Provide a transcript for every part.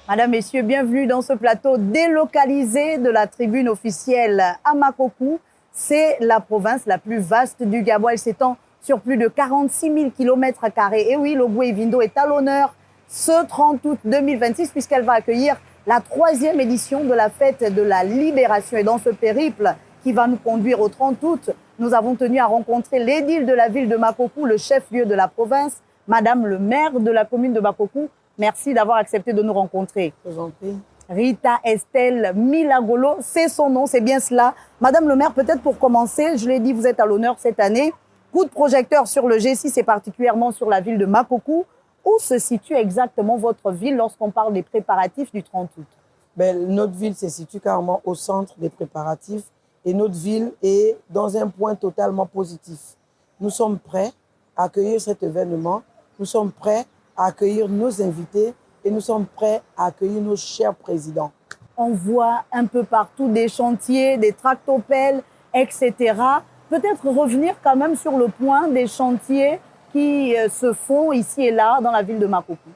Madame, Messieurs, bienvenue dans ce plateau délocalisé de la tribune officielle à Makokou. C'est la province la plus vaste du Gabon. Elle s'étend sur plus de 46 000 km². Et oui, Lobou-Evindo est à l'honneur ce 30 août 2026 puisqu'elle va accueillir la 3e édition de la fête de la Libération. Et dans ce périple qui va nous conduire au 30 août, nous avons tenu à rencontrer l'édile de la ville de Makokou, le chef-lieu de la province, Madame le maire de la commune de Makokou. Merci d'avoir accepté de nous rencontrer. Je vous en prie. Rita Estelle Milagolo, c'est son nom, c'est bien cela. Madame le maire, peut-être pour commencer, je l'ai dit, vous êtes à l'honneur cette année. Coup de projecteur sur le G6 et particulièrement sur la ville de Makokou. Où se situe exactement votre ville lorsqu'on parle des préparatifs du 30 août? Notre ville se situe carrément au centre des préparatifs et notre ville est dans un point totalement positif. Nous sommes prêts à accueillir cet événement, nous sommes prêts à accueillir nos invités et nous sommes prêts à accueillir nos chers présidents. On voit un peu partout des chantiers, des tractopelles, etc. Peut-être revenir quand même sur le point des chantiers qui se font ici et là dans la ville de Makokou.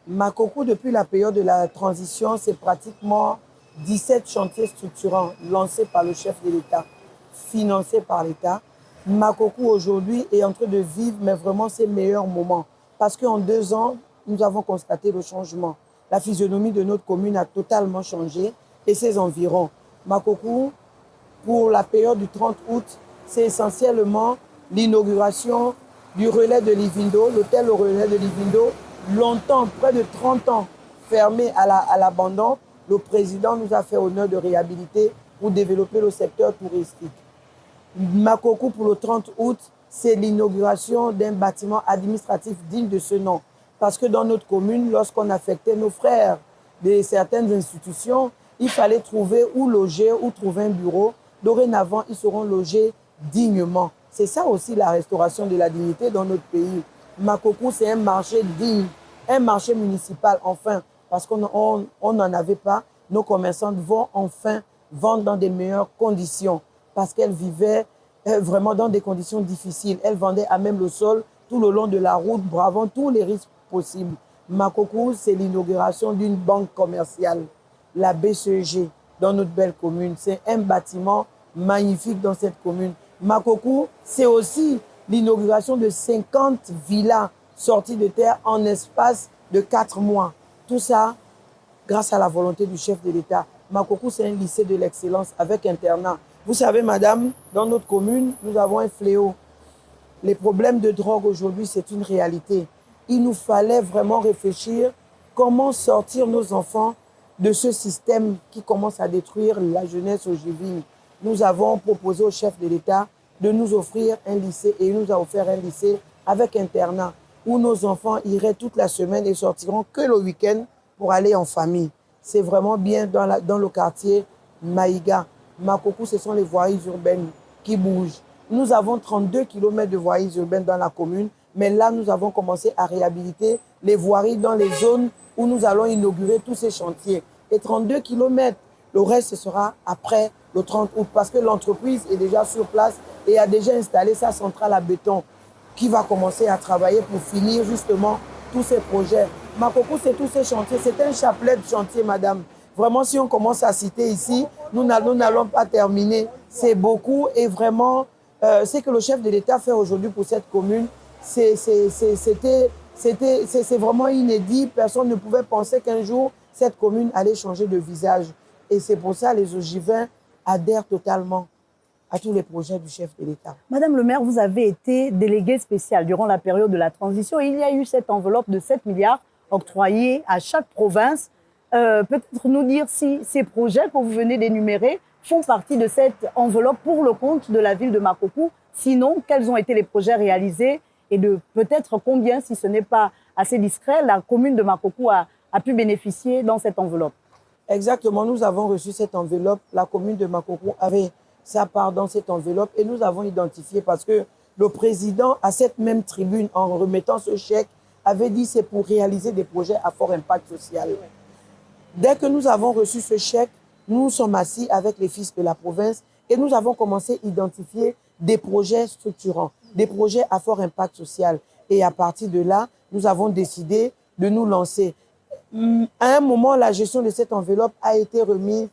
Makokou, depuis la période de la transition, c'est pratiquement 17 chantiers structurants lancés par le chef de l'État, financés par l'État. Makokou aujourd'hui est en train de vivre mais vraiment ses meilleurs moments. Parce qu'en 2 ans, nous avons constaté le changement. La physionomie de notre commune a totalement changé et ses environs. Makokou, pour la période du 30 août, c'est essentiellement l'inauguration du relais de Livindo, l'hôtel au relais de Livindo, longtemps, près de 30 ans, fermé à l'abandon. Le président nous a fait honneur de réhabiliter pour développer le secteur touristique. Makokou, pour le 30 août, c'est l'inauguration d'un bâtiment administratif digne de ce nom. Parce que dans notre commune, lorsqu'on affectait nos frères de certaines institutions, il fallait trouver où loger, où trouver un bureau. Dorénavant, ils seront logés dignement. C'est ça aussi la restauration de la dignité dans notre pays. Makokou, c'est un marché digne, un marché municipal, enfin, parce qu'on n'en avait pas. Nos commerçantes vont enfin vendre dans des meilleures conditions, parce qu'elles vivaient vraiment dans des conditions difficiles. Elles vendaient à même le sol, tout le long de la route, bravant tous les risques possibles. Makokou, c'est l'inauguration d'une banque commerciale, la BCG, dans notre belle commune. C'est un bâtiment magnifique dans cette commune. Makokou, c'est aussi l'inauguration de 50 villas sorties de terre en espace de 4 mois. Tout ça grâce à la volonté du chef de l'État. Makokou, c'est un lycée de l'excellence avec internat. Vous savez, madame, dans notre commune, nous avons un fléau. Les problèmes de drogue aujourd'hui, c'est une réalité. Il nous fallait vraiment réfléchir comment sortir nos enfants de ce système qui commence à détruire la jeunesse ogivine. Nous avons proposé au chef de l'État de nous offrir un lycée et il nous a offert un lycée avec internat où nos enfants iraient toute la semaine et sortiront que le week-end pour aller en famille. C'est vraiment bien dans le quartier Maïga. Makokou, ce sont les voiries urbaines qui bougent. Nous avons 32 km de voiries urbaines dans la commune, mais là, nous avons commencé à réhabiliter les voiries dans les zones où nous allons inaugurer tous ces chantiers. Et 32 km, le reste, ce sera après le 30 août, parce que l'entreprise est déjà sur place et a déjà installé sa centrale à béton qui va commencer à travailler pour finir justement tous ces projets. Makokou, c'est tous ces chantiers. C'est un chapelet de chantiers, madame. Vraiment, si on commence à citer ici, nous n'allons pas terminer. C'est beaucoup et vraiment, ce que le chef de l'État fait aujourd'hui pour cette commune, c'est vraiment inédit. Personne ne pouvait penser qu'un jour, cette commune allait changer de visage. Et c'est pour ça que les Ogivins adhèrent totalement à tous les projets du chef de l'État. Madame le maire, vous avez été déléguée spéciale durant la période de la transition et il y a eu cette enveloppe de 7 milliards octroyée à chaque province. Peut-être nous dire si ces projets que vous venez d'énumérer font partie de cette enveloppe pour le compte de la ville de Makokou. Sinon, quels ont été les projets réalisés et de peut-être combien, si ce n'est pas assez discret, la commune de Makokou a pu bénéficier dans cette enveloppe? Exactement, nous avons reçu cette enveloppe. La commune de Makokou avait sa part dans cette enveloppe et nous avons identifié parce que le président, à cette même tribune, en remettant ce chèque, avait dit c'est pour réaliser des projets à fort impact social. Dès que nous avons reçu ce chèque, nous sommes assis avec les fils de la province et nous avons commencé à identifier des projets structurants, des projets à fort impact social. Et à partir de là, nous avons décidé de nous lancer. À un moment, la gestion de cette enveloppe a été remise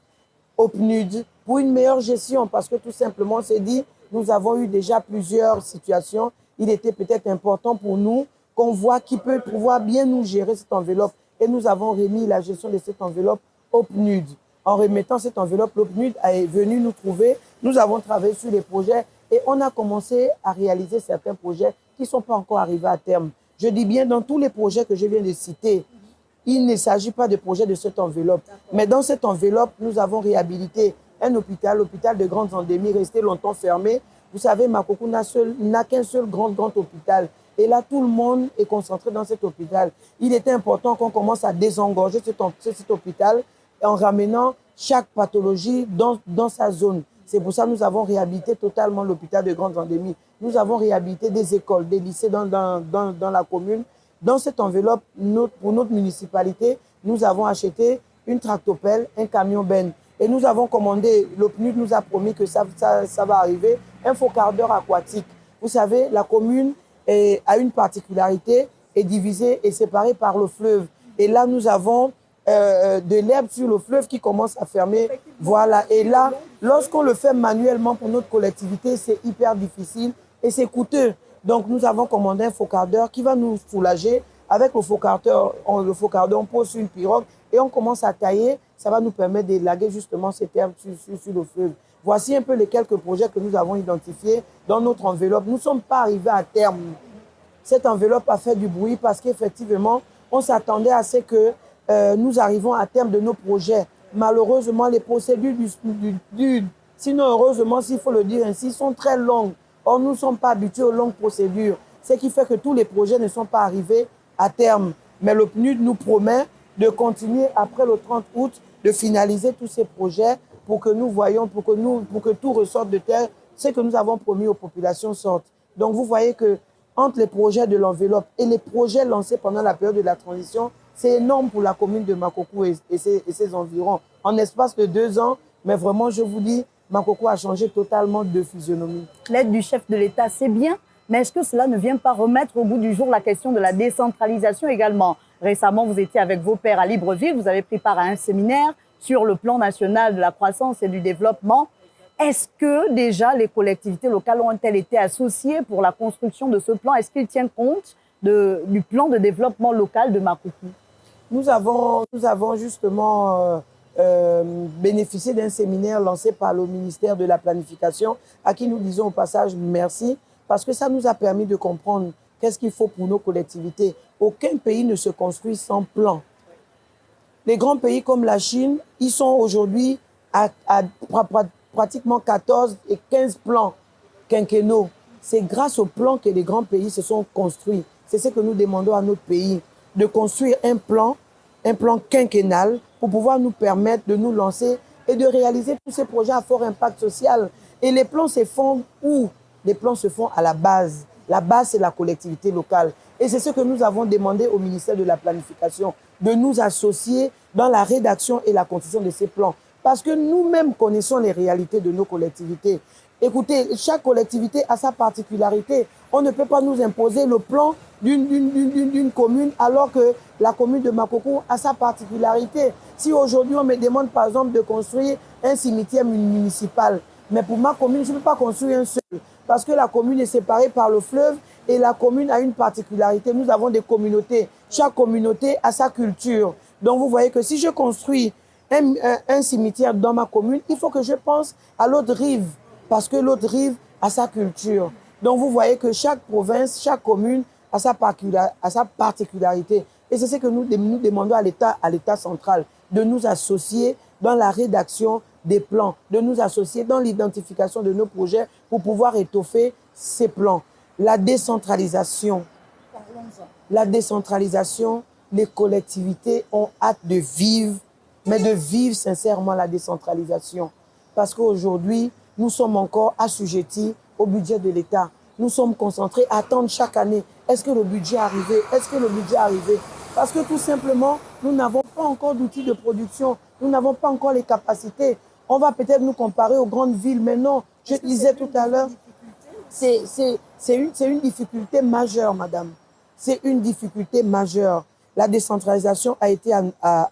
au PNUD pour une meilleure gestion parce que tout simplement, on s'est dit, nous avons eu déjà plusieurs situations. Il était peut-être important pour nous qu'on voit qui peut pouvoir bien nous gérer cette enveloppe. Et nous avons remis la gestion de cette enveloppe au PNUD. En remettant cette enveloppe, le PNUD est venu nous trouver. Nous avons travaillé sur les projets et on a commencé à réaliser certains projets qui ne sont pas encore arrivés à terme. Je dis bien dans tous les projets que je viens de citer, il ne s'agit pas de projet de cette enveloppe. Mais dans cette enveloppe, nous avons réhabilité un hôpital, l'hôpital de grandes endémies, resté longtemps fermé. Vous savez, Makoko n'a qu'un seul grand hôpital. Et là, tout le monde est concentré dans cet hôpital. Il était important qu'on commence à désengorger cet hôpital en ramenant chaque pathologie dans sa zone. C'est pour ça que nous avons réhabilité totalement l'hôpital de grandes endémies. Nous avons réhabilité des écoles, des lycées dans la commune. Dans cette enveloppe, pour notre municipalité, nous avons acheté une tractopelle, un camion ben. Et nous avons commandé, le PNUD nous a promis que ça va arriver, un focardeur aquatique. Vous savez, la commune a une particularité, est divisée et séparée par le fleuve. Et là, nous avons de l'herbe sur le fleuve qui commence à fermer. Voilà. Et là, lorsqu'on le fait manuellement pour notre collectivité, c'est hyper difficile et c'est coûteux. Donc, nous avons commandé un focardeur qui va nous soulager. Avec le focardeur, on pose sur une pirogue et on commence à tailler. Ça va nous permettre d'élaguer justement cette herbe sur le fleuve. Voici un peu les quelques projets que nous avons identifiés dans notre enveloppe. Nous ne sommes pas arrivés à terme. Cette enveloppe a fait du bruit parce qu'effectivement, on s'attendait à ce que nous arrivons à terme de nos projets. Malheureusement, les procédures sinon heureusement, s'il faut le dire ainsi, sont très longues. Or, nous ne sommes pas habitués aux longues procédures, ce qui fait que tous les projets ne sont pas arrivés à terme. Mais le PNUD nous promet de continuer après le 30 août, de finaliser tous ces projets pour que nous voyions, pour que tout ressorte de terre, ce que nous avons promis aux populations sorte. Donc, vous voyez que entre les projets de l'enveloppe et les projets lancés pendant la période de la transition, c'est énorme pour la commune de Makoko et ses environs. En espace de 2 ans, mais vraiment, je vous dis, Makoko a changé totalement de physionomie. L'aide du chef de l'État, c'est bien, mais est-ce que cela ne vient pas remettre au bout du jour la question de la décentralisation également? Récemment, vous étiez avec vos pairs à Libreville, vous avez pris part à un séminaire sur le plan national de la croissance et du développement. Est-ce que déjà les collectivités locales ont-elles été associées pour la construction de ce plan? Est-ce qu'ils tiennent compte du plan de développement local de Makoko? Nous avons justement bénéficié d'un séminaire lancé par le ministère de la Planification, à qui nous disons au passage merci, parce que ça nous a permis de comprendre qu'est-ce qu'il faut pour nos collectivités. Aucun pays ne se construit sans plan. Les grands pays comme la Chine, ils sont aujourd'hui à pratiquement 14 et 15 plans quinquennaux. C'est grâce aux plans que les grands pays se sont construits. C'est ce que nous demandons à notre pays, de construire un plan quinquennal pour pouvoir nous permettre de nous lancer et de réaliser tous ces projets à fort impact social. Et les plans se font où? Les plans se font à la base. La base, c'est la collectivité locale. Et c'est ce que nous avons demandé au ministère de la Planification, de nous associer dans la rédaction et la construction de ces plans. Parce que nous-mêmes connaissons les réalités de nos collectivités. Écoutez, chaque collectivité a sa particularité. On ne peut pas nous imposer le plan d'une commune alors que la commune de Makoko a sa particularité. Si aujourd'hui on me demande par exemple de construire un cimetière municipal, mais pour ma commune, je ne peux pas construire un seul parce que la commune est séparée par le fleuve et la commune a une particularité. Nous avons des communautés. Chaque communauté a sa culture. Donc vous voyez que si je construis un cimetière dans ma commune, il faut que je pense à l'autre rive parce que l'autre rive a sa culture. Donc vous voyez que chaque province, chaque commune a sa particularité. Et c'est ce que nous demandons à l'État central, de nous associer dans la rédaction des plans, de nous associer dans l'identification de nos projets pour pouvoir étoffer ces plans. La décentralisation. La décentralisation, les collectivités ont hâte de vivre, mais de vivre sincèrement la décentralisation. Parce qu'aujourd'hui, nous sommes encore assujettis au budget de l'État. Nous sommes concentrés à attendre chaque année. Est-ce que le budget est arrivé? Est-ce que le budget est arrivé? Parce que tout simplement, nous n'avons pas encore d'outils de production. Nous n'avons pas encore les capacités. On va peut-être nous comparer aux grandes villes, mais non. Je disais tout à l'heure, c'est une difficulté majeure, madame. C'est une difficulté majeure. la décentralisation a été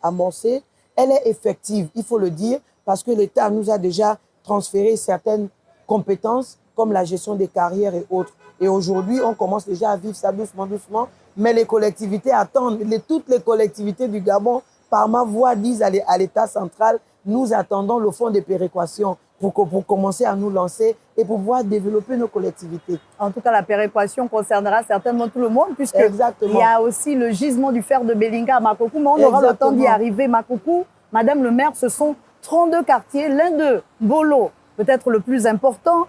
amorcée. Elle est effective, il faut le dire, parce que l'État nous a déjà transféré certaines compétences, comme la gestion des carrières et autres. Et aujourd'hui, on commence déjà à vivre ça doucement, doucement. Mais les collectivités attendent, toutes les collectivités du Gabon, par ma voix, disent à l'État central, nous attendons le fonds de péréquation pour commencer à nous lancer et pour pouvoir développer nos collectivités. En tout cas, la péréquation concernera certainement tout le monde, puisqu'il y a aussi le gisement du fer de Belinga à Makoko. Mais on aura le temps d'y arriver. Makoko, Madame le maire, ce sont 32 quartiers, l'un d'eux, Mbolo, peut-être le plus important,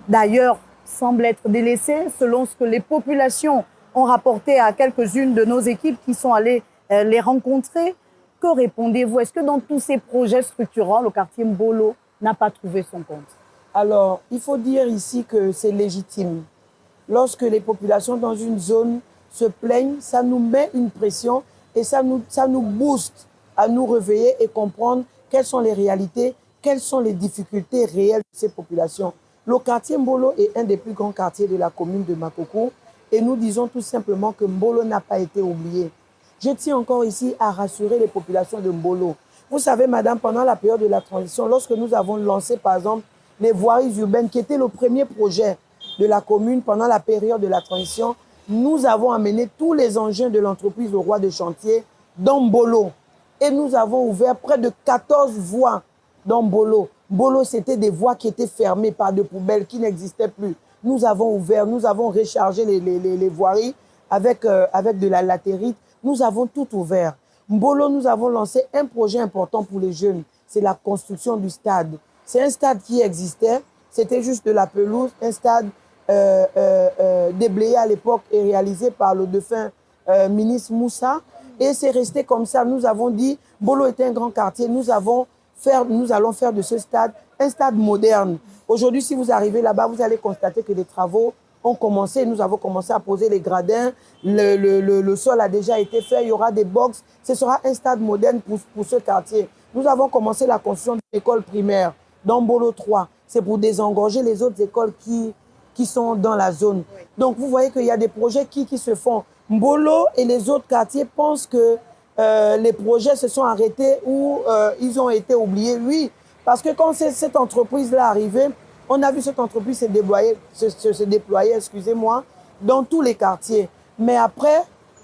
d'ailleurs, semble être délaissé, selon ce que les populations ont rapporté à quelques-unes de nos équipes qui sont allées les rencontrer. Que répondez-vous? Est-ce que dans tous ces projets structurants, le quartier Mbolo n'a pas trouvé son compte? Alors, il faut dire ici que c'est légitime. Lorsque les populations dans une zone se plaignent, ça nous met une pression et ça nous booste à nous réveiller et comprendre quelles sont les réalités, quelles sont les difficultés réelles de ces populations. Le quartier Mbolo est un des plus grands quartiers de la commune de Makoko et nous disons tout simplement que Mbolo n'a pas été oublié. Je tiens encore ici à rassurer les populations de Mbolo. Vous savez, madame, pendant la période de la transition, lorsque nous avons lancé, par exemple, les voiries urbaines, qui était le premier projet de la commune pendant la période de la transition, nous avons amené tous les engins de l'entreprise Le Roi de Chantier dans Mbolo. Et nous avons ouvert près de 14 voies dans Mbolo. Mbolo, c'était des voies qui étaient fermées par des poubelles qui n'existaient plus. Nous avons ouvert, nous avons rechargé les voiries avec de la latérite. Nous avons tout ouvert. Mbolo, nous avons lancé un projet important pour les jeunes. C'est la construction du stade. C'est un stade qui existait. C'était juste de la pelouse. Un stade déblayé à l'époque et réalisé par le défunt ministre Moussa. Et c'est resté comme ça. Nous avons dit, Mbolo était un grand quartier. Nous allons faire de ce stade un stade moderne. Aujourd'hui, si vous arrivez là-bas, vous allez constater que les travaux ont commencé. Nous avons commencé à poser les gradins. Le sol a déjà été fait. Il y aura des box. Ce sera un stade moderne pour ce quartier. Nous avons commencé la construction d'une école primaire dans Mbolo 3. C'est pour désengorger les autres écoles qui sont dans la zone. Oui. Donc, vous voyez qu'il y a des projets qui se font. Mbolo et les autres quartiers pensent que les projets se sont arrêtés ou ils ont été oubliés. Oui, parce que quand cette entreprise-là arrivée, on a vu cette entreprise se déployer, excusez-moi, dans tous les quartiers. Mais après,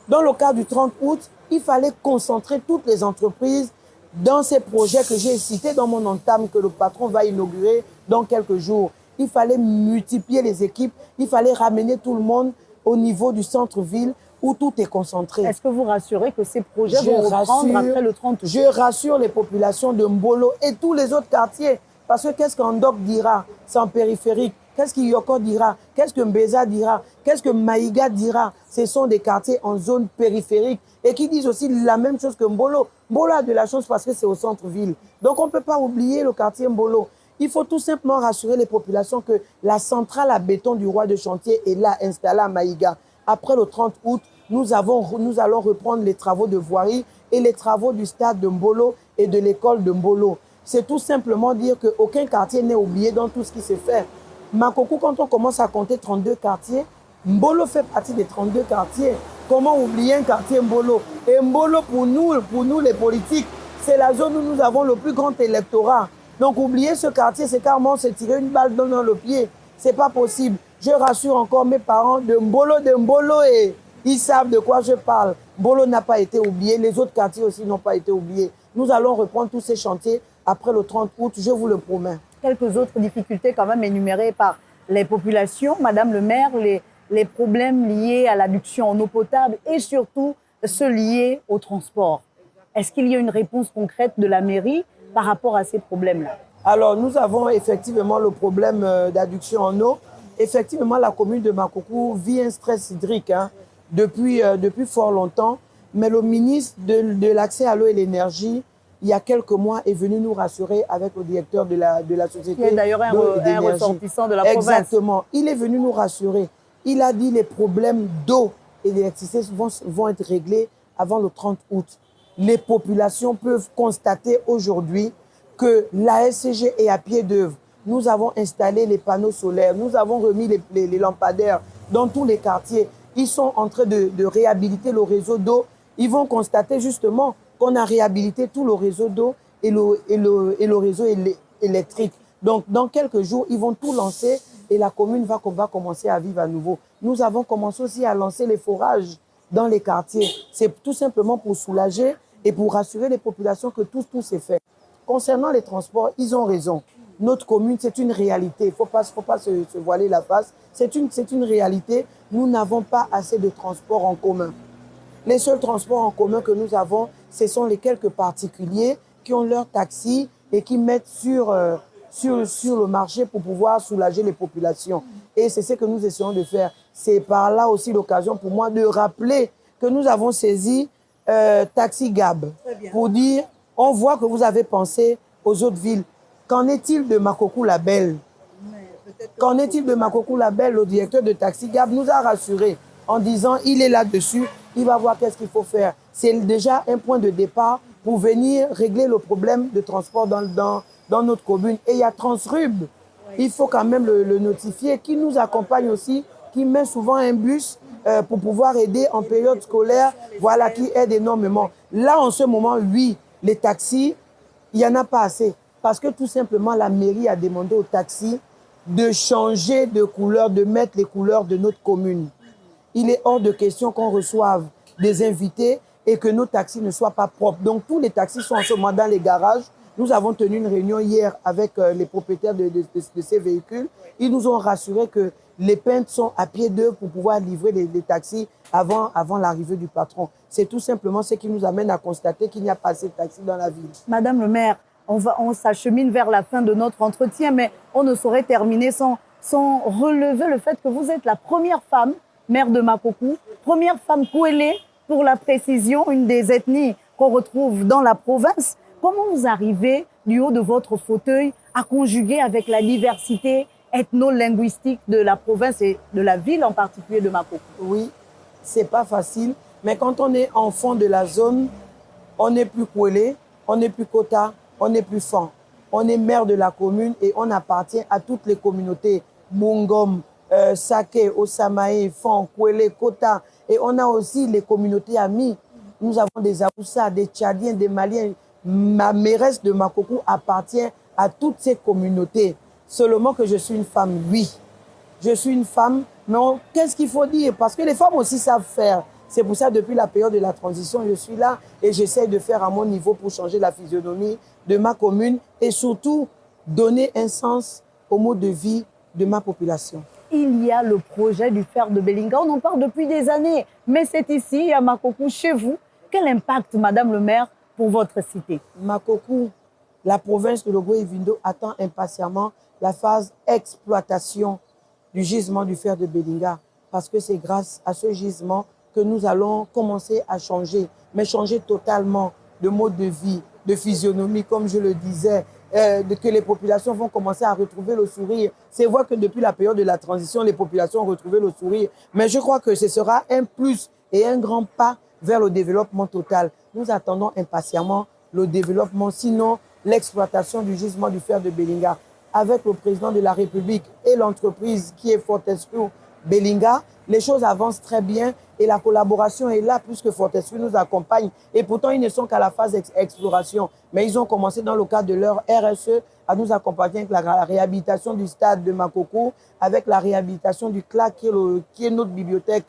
dans le cas du 30 août, il fallait concentrer toutes les entreprises dans ces projets que j'ai cités dans mon entame que le patron va inaugurer dans quelques jours. Il fallait multiplier les équipes, il fallait ramener tout le monde au niveau du centre-ville où tout est concentré. Est-ce que vous rassurez que ces projets vont reprendre après le 30 août? Je rassure les populations de Mbolo et tous les autres quartiers. Parce que qu'est-ce qu'Andok dira? C'est en périphérique. Qu'est-ce que Yoko dira? Qu'est-ce que Mbeza dira? Qu'est-ce que Maïga dira? Ce sont des quartiers en zone périphérique et qui disent aussi la même chose que Mbolo. Mbolo a de la chance parce que c'est au centre-ville. Donc on ne peut pas oublier le quartier Mbolo. Il faut tout simplement rassurer les populations que la centrale à béton du Roi de Chantier est là, installée à Maïga. Après le 30 août, nous allons reprendre les travaux de voirie et les travaux du stade de Mbolo et de l'école de Mbolo. C'est tout simplement dire qu'aucun quartier n'est oublié dans tout ce qui se fait. Makoko, quand on commence à compter 32 quartiers, Mbolo fait partie des 32 quartiers. Comment oublier un quartier Mbolo? Et Mbolo, pour nous les politiques, c'est la zone où nous avons le plus grand électorat. Donc oublier ce quartier, c'est carrément se tirer une balle dans le pied. C'est pas possible. Je rassure encore mes parents de Mbolo et ils savent de quoi je parle. Mbolo n'a pas été oublié, les autres quartiers aussi n'ont pas été oubliés. Nous allons reprendre tous ces chantiers après le 30 août, je vous le promets. Quelques autres difficultés quand même énumérées par les populations. Madame le maire, les problèmes liés à l'adduction en eau potable et surtout ceux liés au transport. Est-ce qu'il y a une réponse concrète de la mairie par rapport à ces problèmes-là? Alors, nous avons effectivement le problème d'adduction en eau. Effectivement, la commune de Makoko vit un stress hydrique depuis fort longtemps. Mais le ministre de l'accès à l'eau et l'énergie, il y a quelques mois, est venu nous rassurer avec le directeur de la société. Il y a d'ailleurs un ressortissant de la province. Exactement. Il est venu nous rassurer. Il a dit les problèmes d'eau et d'électricité vont être réglés avant le 30 août. Les populations peuvent constater aujourd'hui que la SCG est à pied d'œuvre. Nous avons installé les panneaux solaires, nous avons remis les lampadaires dans tous les quartiers. Ils sont en train de réhabiliter le réseau d'eau ils vont constater justement qu'on a réhabilité tout le réseau d'eau et le réseau électrique. Donc, dans quelques jours, ils vont tout lancer et la commune va commencer à vivre à nouveau. Nous avons commencé aussi à lancer les forages dans les quartiers. C'est tout simplement pour soulager et pour rassurer les populations que tout s'est fait. Concernant les transports, ils ont raison. Notre commune, c'est une réalité. Il ne faut pas se voiler la face. C'est une réalité. Nous n'avons pas assez de transports en commun. Les seuls transports en commun que nous avons, ce sont les quelques particuliers qui ont leur taxi et qui mettent sur le marché pour pouvoir soulager les populations. Et c'est ce que nous essayons de faire. C'est par là aussi l'occasion pour moi de rappeler que nous avons saisi Taxi Gab pour dire, on voit que vous avez pensé aux autres villes. Qu'en est-il de Makoko la Belle? Qu'en est-il de Makoko la Belle? Le directeur de Taxi Gab nous a rassurés en disant, il est là-dessus, il va voir qu'est-ce qu'il faut faire. C'est déjà un point de départ pour venir régler le problème de transport dans notre commune. Et il y a Transrub, il faut quand même le notifier, qui nous accompagne aussi, qui met souvent un bus pour pouvoir aider en période scolaire, voilà, qui aide énormément. Là, en ce moment, oui, les taxis, il n'y en a pas assez. Parce que tout simplement, la mairie a demandé aux taxis de changer de couleur, de mettre les couleurs de notre commune. Il est hors de question qu'on reçoive des invités et que nos taxis ne soient pas propres. Donc, tous les taxis sont en ce moment dans les garages. Nous avons tenu une réunion hier avec les propriétaires de ces véhicules. Ils nous ont rassuré que les peintres sont à pied d'œuvre pour pouvoir livrer les taxis avant l'arrivée du patron. C'est tout simplement ce qui nous amène à constater qu'il n'y a pas assez de taxis dans la ville. Madame le maire, on s'achemine vers la fin de notre entretien, mais on ne saurait terminer sans relever le fait que vous êtes la première femme maire de Makoko, première femme Kouélé, pour la précision, une des ethnies qu'on retrouve dans la province. Comment vous arrivez, du haut de votre fauteuil, à conjuguer avec la diversité ethno-linguistique de la province et de la ville, en particulier de Makoko? Oui, c'est pas facile, mais quand on est enfant de la zone, on n'est plus Kouélé, on n'est plus Kota, on n'est plus Fan. On est maire de la commune et on appartient à toutes les communautés. Mungom, Sake, Osamae, Fan, Kouélé, Kota. Et on a aussi les communautés amies. Nous avons des Aoussa, des Tchadiens, des Maliens. Ma mairesse de Makoko appartient à toutes ces communautés. Seulement que je suis une femme, oui. Je suis une femme, mais qu'est-ce qu'il faut dire? Parce que les femmes aussi savent faire. C'est pour ça, depuis la période de la transition, je suis là et j'essaie de faire à mon niveau pour changer la physionomie de ma commune et surtout donner un sens au mode de vie de ma population. Il y a le projet du fer de Belinga. On en parle depuis des années, mais c'est ici, à Makoko, chez vous. Quel impact, Madame le maire, pour votre cité? Makoko, la province de Logo-Ivindo attend impatiemment la phase exploitation du gisement du fer de Belinga, parce que c'est grâce à ce gisement que nous allons commencer à changer, mais changer totalement de mode de vie, de physionomie, comme je le disais, que les populations vont commencer à retrouver le sourire. C'est vrai que depuis la période de la transition, les populations ont retrouvé le sourire, mais je crois que ce sera un plus et un grand pas vers le développement total. Nous attendons impatiemment le développement, sinon l'exploitation du gisement du fer de Belinga. Avec le président de la République et l'entreprise qui est Fortescue Belinga, les choses avancent très bien et la collaboration est là puisque Fortescue nous accompagne. Et pourtant, ils ne sont qu'à la phase d'exploration. Mais ils ont commencé dans le cadre de leur RSE à nous accompagner avec la réhabilitation du stade de Makoko, avec la réhabilitation du CLAC qui est notre bibliothèque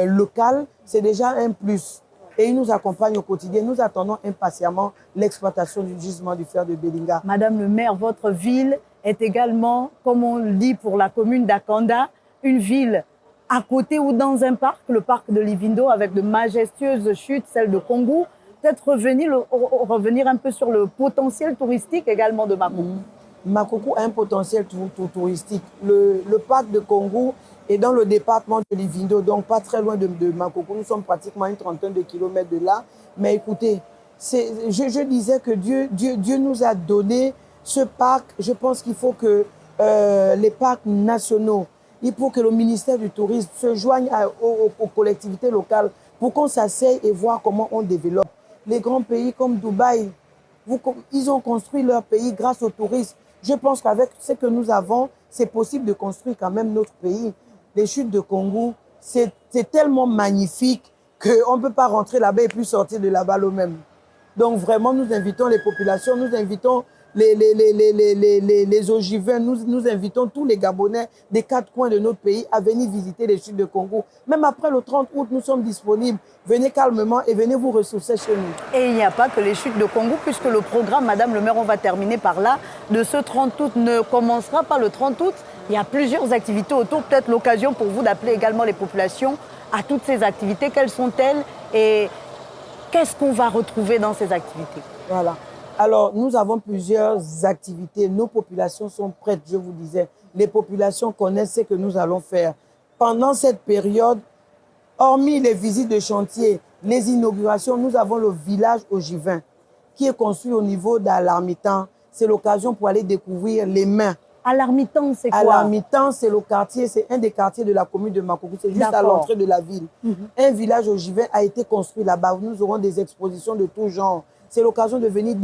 locale. C'est déjà un plus. Et ils nous accompagnent au quotidien. Nous attendons impatiemment l'exploitation du gisement du fer de Belinga. Madame le maire, votre ville est également, comme on le dit pour la commune d'Akanda, une ville à côté ou dans un parc, le parc de Livindo, avec de majestueuses chutes, celle de Congo. Peut-être revenir un peu sur le potentiel touristique également de Makoko. Makoko a un potentiel touristique. Le parc de Congo est dans le département de Livindo, donc pas très loin de Makoko. Nous sommes pratiquement une trentaine de kilomètres de là. Mais écoutez, je disais que Dieu nous a donné ce parc. Je pense qu'il faut que les parcs nationaux, il faut que le ministère du Tourisme se joigne aux collectivités locales pour qu'on s'asseye et voir comment on développe. Les grands pays comme Dubaï, ils ont construit leur pays grâce au tourisme. Je pense qu'avec ce que nous avons, c'est possible de construire quand même notre pays. Les chutes de Congo, c'est tellement magnifique qu'on ne peut pas rentrer là-bas et puis sortir de là-bas le même. Donc vraiment, nous invitons les populations, nous invitons les Ogivins, nous invitons tous les Gabonais des 4 coins de notre pays à venir visiter les chutes de Congo. Même après le 30 août, nous sommes disponibles. Venez calmement et venez vous ressourcer chez nous. Et il n'y a pas que les chutes de Congo, puisque le programme, Madame le maire, on va terminer par là, de ce 30 août ne commencera pas le 30 août. Il y a plusieurs activités autour. Peut-être l'occasion pour vous d'appeler également les populations à toutes ces activités. Quelles sont-elles et qu'est-ce qu'on va retrouver dans ces activités? Voilà. Alors, nous avons plusieurs activités. Nos populations sont prêtes, je vous disais. Les populations connaissent ce que nous allons faire. Pendant cette période, hormis les visites de chantier, les inaugurations, nous avons le village Ogivin qui est construit au niveau d'Alarmitan. C'est l'occasion pour aller découvrir les mains. Alarmitan, c'est quoi? Alarmitan, c'est le quartier, c'est un des quartiers de la commune de Makoko. C'est juste à l'entrée de la ville. Un village Ogivin a été construit là-bas. Nous aurons des expositions de tout genre. C'est l'occasion de venir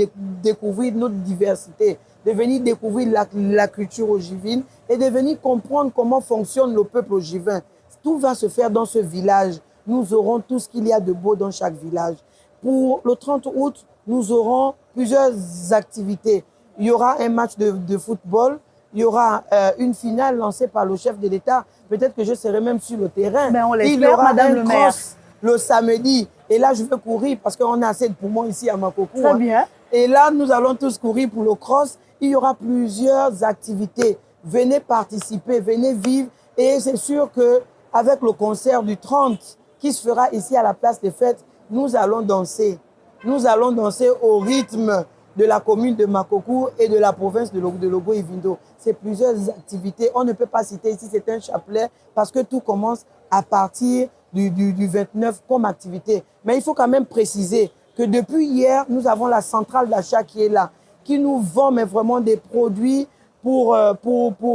découvrir notre diversité, de venir découvrir la culture ogivine et de venir comprendre comment fonctionne le peuple ogivin. Tout va se faire dans ce village. Nous aurons tout ce qu'il y a de beau dans chaque village. Pour le 30 août, nous aurons plusieurs activités. Il y aura un match de football. Il y aura une finale lancée par le chef de l'État. Peut-être que je serai même sur le terrain. Mais on l'espère, il y aura Madame le maire. Le samedi. Et là, je veux courir parce qu'on a assez de poumons ici à Makoko. Très bien. Et là, nous allons tous courir pour le cross. Il y aura plusieurs activités. Venez participer, venez vivre. Et c'est sûr qu'avec le concert du 30 qui se fera ici à la place des fêtes, nous allons danser. Nous allons danser au rythme de la commune de Makoko et de la province de Logo-Ivindo. C'est plusieurs activités. On ne peut pas citer ici, c'est un chapelet parce que tout commence à partir du 29 comme activité. Mais il faut quand même préciser que depuis hier, nous avons la centrale d'achat qui est là, qui nous vend mais vraiment des produits pour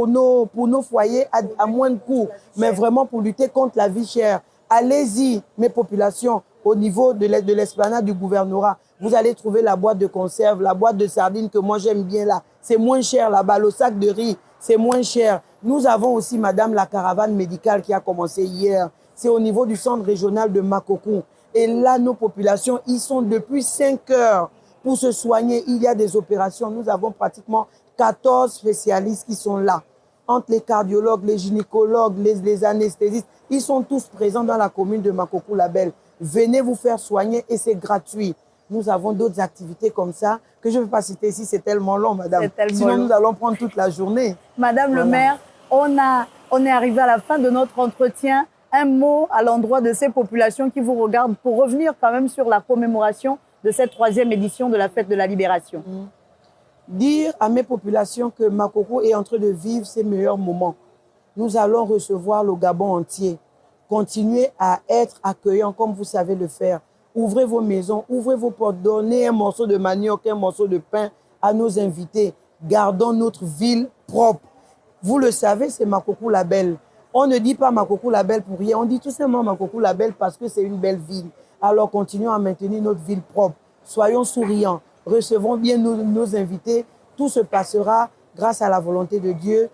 nos foyers à moins de coûts, mais vraiment pour lutter contre la vie chère. Allez-y, mes populations, au niveau de l'esplanade du gouvernorat. Vous allez trouver la boîte de conserve, la boîte de sardines que moi j'aime bien là. C'est moins cher là-bas. Le sac de riz, c'est moins cher. Nous avons aussi, madame, la caravane médicale qui a commencé hier. C'est au niveau du centre régional de Makoko. Et là, nos populations, ils sont depuis 5 heures pour se soigner. Il y a des opérations. Nous avons pratiquement 14 spécialistes qui sont là. Entre les cardiologues, les gynécologues, les anesthésistes, ils sont tous présents dans la commune de Makoko-la-Belle. Venez vous faire soigner et c'est gratuit. Nous avons d'autres activités comme ça que je ne vais pas citer ici, c'est tellement long, madame. Sinon, nous allons prendre toute la journée. Madame le maire, on est arrivé à la fin de notre entretien. Un mot à l'endroit de ces populations qui vous regardent pour revenir quand même sur la commémoration de cette 3e édition de la Fête de la Libération. Dire à mes populations que Makoko est en train de vivre ses meilleurs moments. Nous allons recevoir le Gabon entier. Continuez à être accueillants comme vous savez le faire. Ouvrez vos maisons, ouvrez vos portes, donnez un morceau de manioc, un morceau de pain à nos invités. Gardons notre ville propre. Vous le savez, c'est Makoko-la-Belle. On ne dit pas Makoko-la-Belle pour rien. On dit tout simplement Makoko-la-Belle parce que c'est une belle ville. Alors continuons à maintenir notre ville propre. Soyons souriants. Recevons bien nos invités. Tout se passera grâce à la volonté de Dieu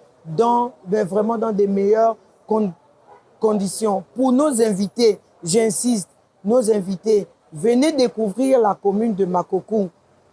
vraiment dans des meilleures conditions. Pour nos invités, j'insiste, nos invités, venez découvrir la commune de Makoko.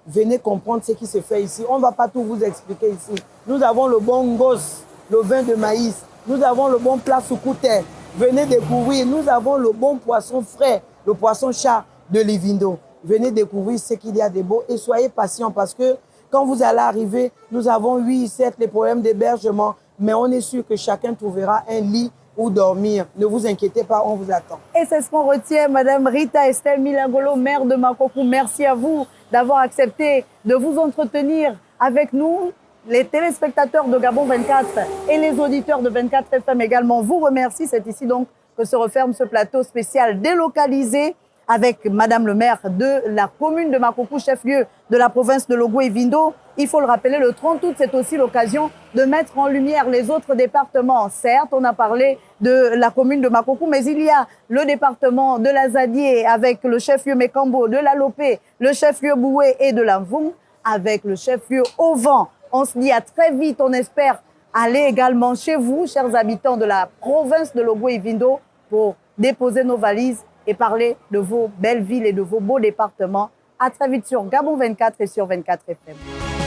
Venez comprendre ce qui se fait ici. On ne va pas tout vous expliquer ici. Nous avons le bon ngos, le vin de maïs. Nous avons le bon plat soukouté. Venez découvrir. Nous avons le bon poisson frais, le poisson chat de Livindo. Venez découvrir ce qu'il y a de beau et soyez patients parce que quand vous allez arriver, nous avons, oui, certes, les problèmes d'hébergement, mais on est sûr que chacun trouvera un lit où dormir. Ne vous inquiétez pas, on vous attend. Et c'est ce qu'on retient, Madame Rita Estelle Milangolo, maire de Makoko. Merci à vous d'avoir accepté de vous entretenir avec nous. Les téléspectateurs de Gabon 24 et les auditeurs de 24 FM également vous remercient. C'est ici donc que se referme ce plateau spécial délocalisé avec Madame le maire de la commune de Makoko, chef-lieu de la province de Logo-Ivindo. Il faut le rappeler, le 30 août, c'est aussi l'occasion de mettre en lumière les autres départements. Certes, on a parlé de la commune de Makoko, mais il y a le département de la Zadier avec le chef-lieu Mekambo, de la Lopé, le chef-lieu Boué et de la Mvoum avec le chef-lieu Ovan. On se dit à très vite, on espère aller également chez vous, chers habitants de la province de Logo-Ivindo, pour déposer nos valises et parler de vos belles villes et de vos beaux départements. À très vite sur Gabon 24 et sur 24 FM.